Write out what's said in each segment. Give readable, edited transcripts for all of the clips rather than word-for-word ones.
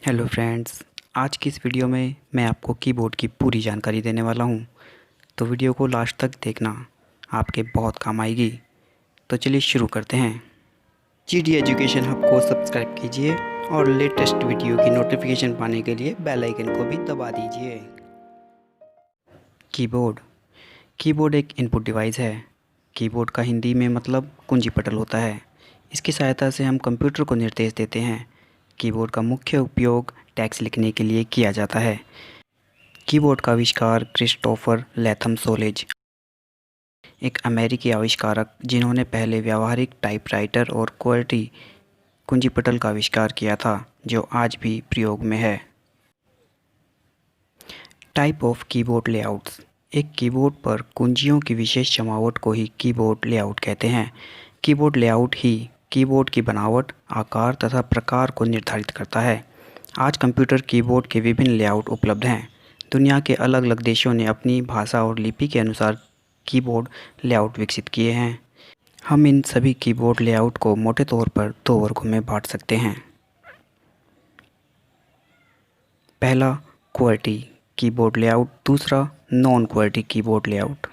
Hello friends, आज की इस वीडियो में मैं आपको कीबोर्ड की पूरी जानकारी देने वाला हूं। तो वीडियो को लास्ट तक देखना, आपके बहुत काम आएगी। तो चलिए शुरू करते हैं। GD एजुकेशन हब को सब्सक्राइब कीजिए और लेटेस्ट वीडियो की नोटिफिकेशन पाने के लिए बेल आइकन को भी दबा दीजिए। कीबोर्ड कीबोर्ड एक इनपुट डिवाइस है। कीबोर्ड का हिंदी में मतलब कुंजी पटल होता है। इसकी सहायता से हम कंप्यूटर को निर्देश देते हैं। कीबोर्ड का मुख्य उपयोग टेक्स्ट लिखने के लिए किया जाता है। कीबोर्ड का आविष्कार क्रिस्टोफर लैथम सोलेज, एक अमेरिकी आविष्कारक जिन्होंने पहले व्यावहारिक टाइपराइटर और QWERTY कुंजीपटल का आविष्कार किया था, जो आज भी प्रयोग में है। Type of keyboard layouts. एक कीबोर्ड पर कुंजियों की विशेष जमावट को ही कीबोर्ड लेआउट कहते हैं। कीबोर्ड लेआउट ही कीबोर्ड की बनावट, आकार तथा प्रकार को निर्धारित करता है। आज कंप्यूटर कीबोर्ड के विभिन्न लेआउट उपलब्ध हैं। दुनिया के अलग अलग देशों ने अपनी भाषा और लिपि के अनुसार कीबोर्ड लेआउट विकसित किए हैं। हम इन सभी कीबोर्ड लेआउट को मोटे तौर पर दो वर्गों में बांट सकते हैं। पहला QWERTY कीबोर्ड लेआउट, दूसरा non QWERTY keyboard layout.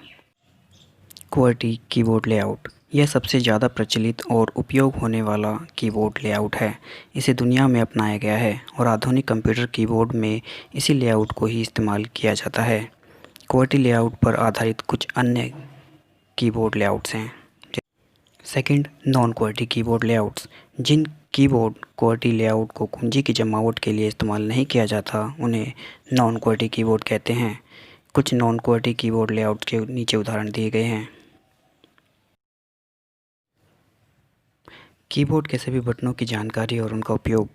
QWERTY keyboard layout यह सबसे ज़्यादा प्रचलित और उपयोग होने वाला कीबोर्ड लेआउट है। इसे दुनिया में अपनाया गया है और आधुनिक कंप्यूटर कीबोर्ड में इसी लेआउट को ही इस्तेमाल किया जाता है। QWERTY लेआउट पर आधारित कुछ अन्य कीबोर्ड लेआउट्स हैं। Second, non QWERTY keyboard layouts. जिन कीबोर्ड QWERTY लेआउट को कुंजी की जमावट के लिए इस्तेमाल नहीं किया जाता, उन्हें नॉन QWERTY कीबोर्ड कहते हैं। कुछ नॉन QWERTY कीबोर्ड लेआउट के नीचे उदाहरण दिए गए हैं। कीबोर्ड के सभी बटनों की जानकारी और उनका उपयोग।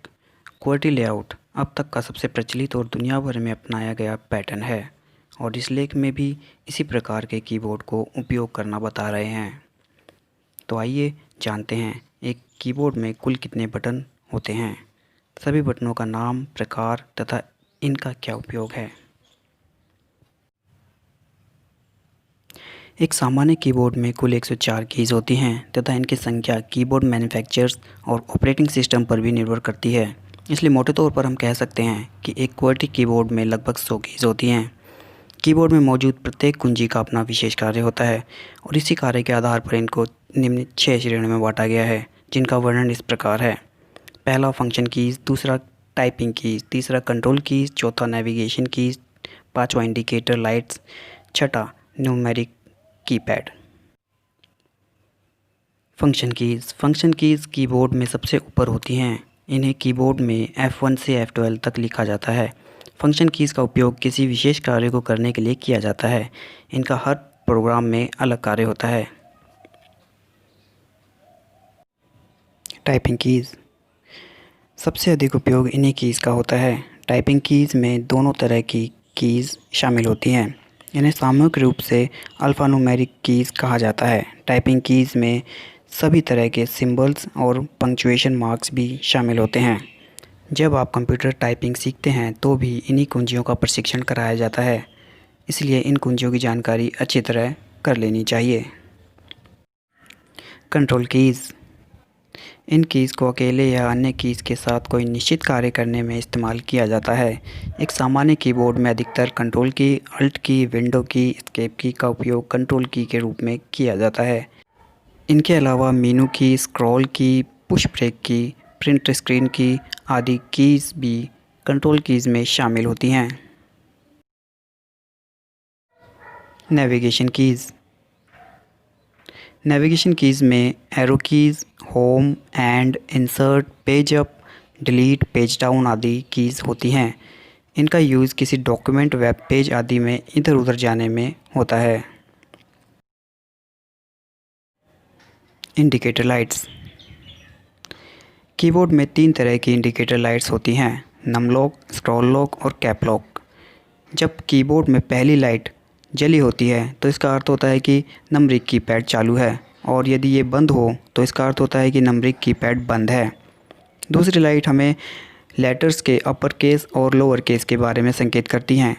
QWERTY लेआउट अब तक का सबसे प्रचलित और दुनिया भर में अपनाया गया पैटर्न है, और इस लेख में भी इसी प्रकार के कीबोर्ड को उपयोग करना बता रहे हैं। तो आइए जानते हैं, एक कीबोर्ड में कुल कितने बटन होते हैं, सभी बटनों का नाम, प्रकार तथा इनका क्या उपयोग है। एक सामान्य कीबोर्ड में कुल 104 कीज़ होती हैं तथा इनकी संख्या कीबोर्ड मैन्युफैक्चरर्स और ऑपरेटिंग सिस्टम पर भी निर्भर करती है। इसलिए मोटे तौर पर हम कह सकते हैं कि एक QWERTY कीबोर्ड में लगभग 100 कीज़ होती हैं। कीबोर्ड में मौजूद प्रत्येक कुंजी का अपना विशेष कार्य होता है और इसी कार्य के आधार पर इनको निम्न 6 श्रेणियों में बांटा गया है, जिनका वर्णन इस प्रकार है। पहला फंक्शन कीज़, दूसरा टाइपिंग कीज़, तीसरा कंट्रोल कीज़, चौथा नेविगेशन कीज़, पाँचवा इंडिकेटर लाइट्स, छठा numeric keypad. Function keys keyboard में सबसे ऊपर होती हैं। इन्हें कीबोर्ड में F1 से F12 तक लिखा जाता है। फंक्शन कीज़ का उपयोग किसी विशेष कार्य को करने के लिए किया जाता है। इनका हर प्रोग्राम में अलग कार्य होता है। टाइपिंग कीज़, सबसे अधिक उपयोग इन्हीं कीज़ का होता है। टाइपिंग कीज़ में दोनों तरह की कीज़ शामिल होती हैं। इन्हें सामूहिक रूप से अल्फ़ान्यूमेरिक कीज़ कहा जाता है। टाइपिंग कीज़ में सभी तरह के सिंबल्स और पंक्चुएशन मार्क्स भी शामिल होते हैं। जब आप कंप्यूटर टाइपिंग सीखते हैं तो भी इन्हीं कुंजियों का प्रशिक्षण कराया जाता है, इसलिए इन कुंजियों की जानकारी अच्छी तरह कर लेनी चाहिए। कंट्रोल कीज़, इन कीज़ को अकेले या अन्य कीज़ के साथ कोई निश्चित कार्य करने में इस्तेमाल किया जाता है। एक सामान्य कीबोर्ड में अधिकतर कंट्रोल की, अल्ट की, विंडो की, एस्केप की का उपयोग कंट्रोल की के रूप में किया जाता है। इनके अलावा मेनू की, स्क्रॉल की, पुश ब्रेक की, प्रिंट स्क्रीन की आदि कीज़ भी कंट्रोल कीज़ में शामिल होती हैं। नेविगेशन कीज़ में arrow keys, home and insert, page up, delete, page down आदि कीज़ होती हैं। इनका यूज़ किसी डॉक्यूमेंट, वेब पेज आदि में इधर उधर जाने में होता है। इंडिकेटर लाइट्स, कीबोर्ड में 3 तरह की इंडिकेटर लाइट्स होती हैं, नम लॉक, स्क्रॉल लॉक और कैप लॉक। जब कीबोर्ड में पहली लाइट जली होती है तो इसका अर्थ होता है कि नंबरिंग कीपैड चालू है, और यदि ये बंद हो तो इसका अर्थ होता है कि नंबरिंग कीपैड बंद है। दूसरी लाइट हमें लेटर्स के अपर केस और लोअर केस के बारे में संकेत करती हैं।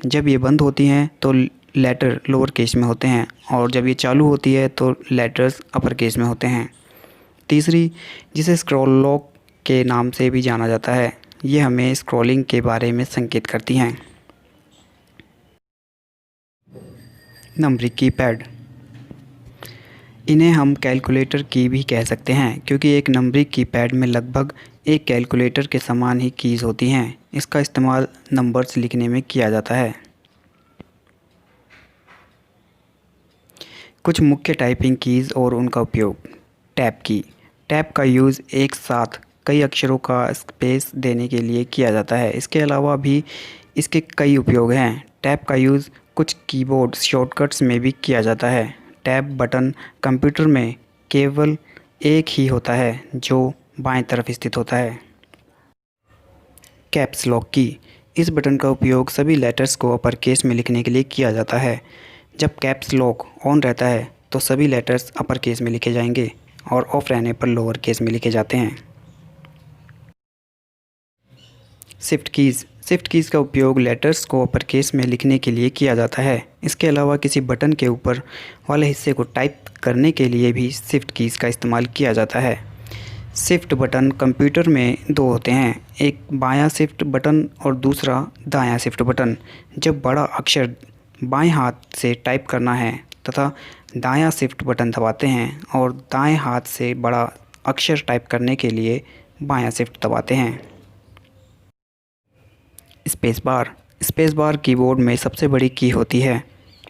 जब ये बंद होती हैं तो लेटर लोअर केस में होते हैं, और जब ये चालू होती है तो लेटर्स अपर केस में होते हैं। तीसरी, जिसे स्क्रॉल लॉक के नाम से भी जाना जाता है, ये हमें स्क्रॉलिंग के बारे में संकेत करती हैं। नंबरिंग कीपैड, इन्हें हम कैलकुलेटर की भी कह सकते हैं क्योंकि एक नंबरिंग कीपैड में लगभग एक कैलकुलेटर के समान ही कीज़ होती हैं। इसका इस्तेमाल नंबर्स लिखने में किया जाता है। कुछ मुख्य टाइपिंग कीज़ और उनका उपयोग। टैब की, टैब का यूज़ एक साथ कई अक्षरों का स्पेस देने के लिए किया जाता है। इसके अलावा भी इसके कई उपयोग हैं। टैब का यूज़ कुछ कीबोर्ड शॉर्टकट्स में भी किया जाता है। टैब बटन कंप्यूटर में केवल एक ही होता है जो बाएं तरफ स्थित होता है। कैप्स लॉक की, इस बटन का उपयोग सभी लेटर्स को अपर केस में लिखने के लिए किया जाता है। जब कैप्स लॉक ऑन रहता है तो सभी लेटर्स अपर केस में लिखे जाएंगे और ऑफ रहने पर लोअर केस में लिखे जाते हैं। शिफ्ट कीज़, शिफ्ट कीज़ का उपयोग लेटर्स को अपर केस में लिखने के लिए किया जाता है। इसके अलावा किसी बटन के ऊपर वाले हिस्से को टाइप करने के लिए भी शिफ्ट कीज़ का इस्तेमाल किया जाता है। शिफ्ट बटन कंप्यूटर में दो होते हैं, एक बायां शिफ्ट बटन और दूसरा दायां शिफ्ट बटन। जब बड़ा अक्षर बाएं हाथ से टाइप करना है तथा दायां शिफ्ट बटन दबाते हैं और दाएं हाथ से बड़ा अक्षर टाइप करने के लिए बायां शिफ्ट दबाते हैं। Space bar, space bar keyboard में सबसे बड़ी की होती है।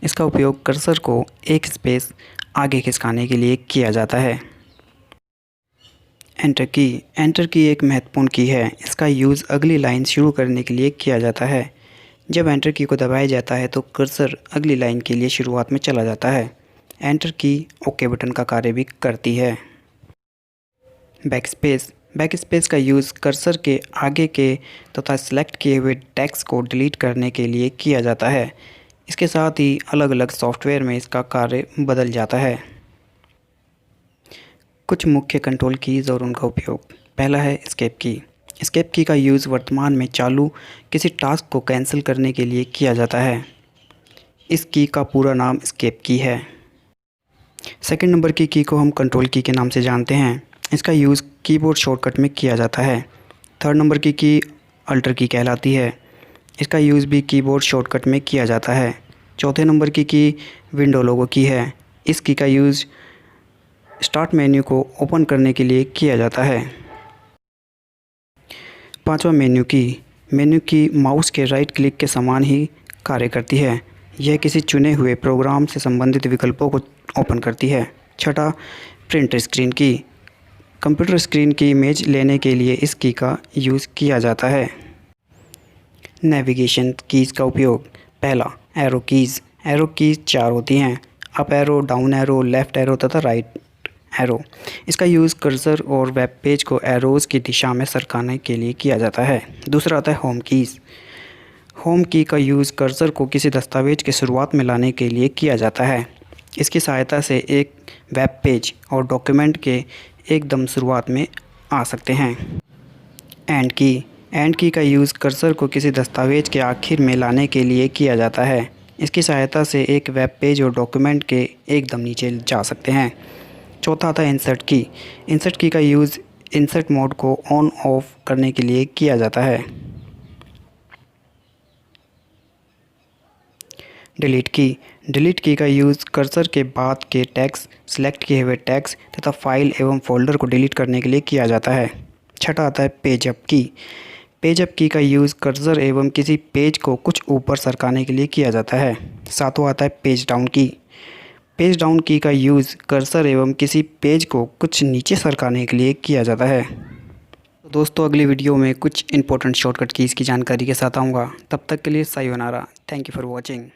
इसका उपयोग कर्सर को एक स्पेस आगे खिसकाने के लिए किया जाता है। एंटर की, एंटर की एक महत्वपूर्ण की है। इसका यूज़ अगली लाइन शुरू करने के लिए किया जाता है। जब एंटर की को दबाया जाता है तो कर्सर अगली लाइन के लिए शुरुआत में चला जाता है। एंटर की ओके बटन का कार्य भी करती है। बैकस्पेस, बैकस्पेस का यूज़ कर्सर के आगे के तथा सिलेक्ट किए हुए टेक्स्ट को डिलीट करने के लिए किया जाता है। इसके साथ ही अलग अलग सॉफ्टवेयर में इसका कार्य बदल जाता है। कुछ मुख्य कंट्रोल कीज़ और उनका उपयोग। पहला है एस्केप की। एस्केप की का यूज़ वर्तमान में चालू किसी टास्क को कैंसिल करने के लिए किया जाता है। इस की का पूरा नाम एस्केप की है। सेकंड नंबर की को हम कंट्रोल की के नाम से जानते हैं। इसका यूज़ कीबोर्ड शॉर्टकट में किया जाता है। थर्ड नंबर की अल्टर की कहलाती है। इसका यूज़ भी कीबोर्ड शॉर्टकट में किया जाता है। चौथे नंबर की विंडो लोगो की है। इस की का यूज़ स्टार्ट मेन्यू को ओपन करने के लिए किया जाता है। पांचवा मेन्यू की माउस के राइट क्लिक के समान ही कार्य करती है। यह किसी चुने हुए प्रोग्राम से संबंधित विकल्पों को ओपन करती है। छठा प्रिंट स्क्रीन की, कंप्यूटर स्क्रीन की इमेज लेने के लिए इस की का यूज़ किया जाता है। नेविगेशन कीज़ का उपयोग। पहला एरो कीज़, एरो कीज़ 4 होती हैं, up arrow, down arrow, left arrow तथा राइट एरो। इसका यूज़ कर्सर और वेब पेज को एरोज़ की दिशा में सरकाने के लिए किया जाता है। दूसरा आता है होम कीज़। होम की का यूज़ कर्सर को किसी दस्तावेज के शुरुआत में लाने के लिए किया जाता है। इसकी सहायता से एक वेब पेज और डॉक्यूमेंट के एकदम शुरुआत में आ सकते हैं। एंड की का यूज़ कर्सर को किसी दस्तावेज के आखिर में लाने के लिए किया जाता है। इसकी सहायता से एक वेब पेज और डॉक्यूमेंट के एकदम नीचे जा सकते हैं। चौथा आता है इंसर्ट की का यूज़ इंसर्ट मोड को ऑन ऑफ करने के लिए किया जाता है। डिलीट की का यूज़ कर्सर के बाद के टेक्स्ट, सिलेक्ट किए हुए टेक्स्ट तथा फाइल एवं फोल्डर को डिलीट करने के लिए किया जाता है। छठा आता है पेज अप की का यूज़ कर्सर एवं किसी पेज को कुछ ऊपर सरकाने के लिए किया जाता है। सातवां आता है पेज डाउन की का यूज़ कर्सर एवं किसी पेज को कुछ नीचे सरकाने के लिए किया जाता है। तो दोस्तों अगली वीडियो में कुछ इंपॉर्टेंट शॉर्टकट कीज़ की जानकारी के साथ आऊँगा। तब तक के लिए sayonara. Thank you for watching.